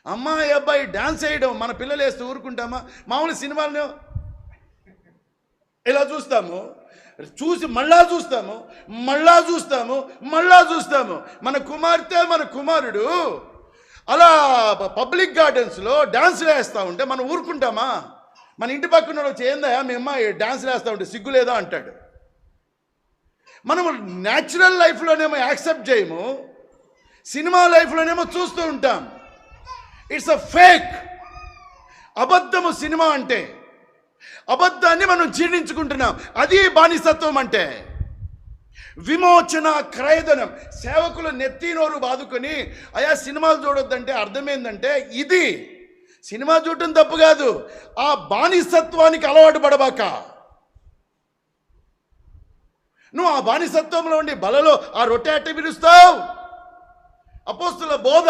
అమ్మాయి అబ్బాయి డాన్స్ వేయడం మన పిల్లలు వేస్తూ ఊరుకుంటామా? మామూలు సినిమాలను ఇలా చూస్తాము, చూసి మళ్ళా చూస్తాము, మన కుమార్తె మన కుమారుడు అలా పబ్లిక్ గార్డెన్స్లో డాన్సులు వేస్తూ ఉంటే మనం ఊరుకుంటామా? మన ఇంటి పక్కన వచ్చి ఏందయ్యా మీ అమ్మాయి డాన్సులు వేస్తూ ఉంటే సిగ్గులేదా అంటాడు. మనము న్యాచురల్ లైఫ్లోనేమో యాక్సెప్ట్ చేయము, సినిమా లైఫ్లోనేమో చూస్తూ ఉంటాం. It's a fake. అబద్ధము సినిమా అంటే. అబద్ధాన్ని మనం జీర్ణించుకుంటున్నాం. అది బానిసత్వం అంటే. విమోచన క్రయధనం. సేవకులు నెత్తి నోరు బాదుకొని అయా సినిమాలు చూడొద్దంటే అర్థమైందంటే ఇది సినిమా చూడటం తప్పు కాదు, ఆ బానిసత్వానికి అలవాటు పడబాక. నువ్వు ఆ బానిసత్వంలో ఉండి బలలో ఆ రొట్టె అట్ట విరుస్తావు. అపోస్తుల బోధ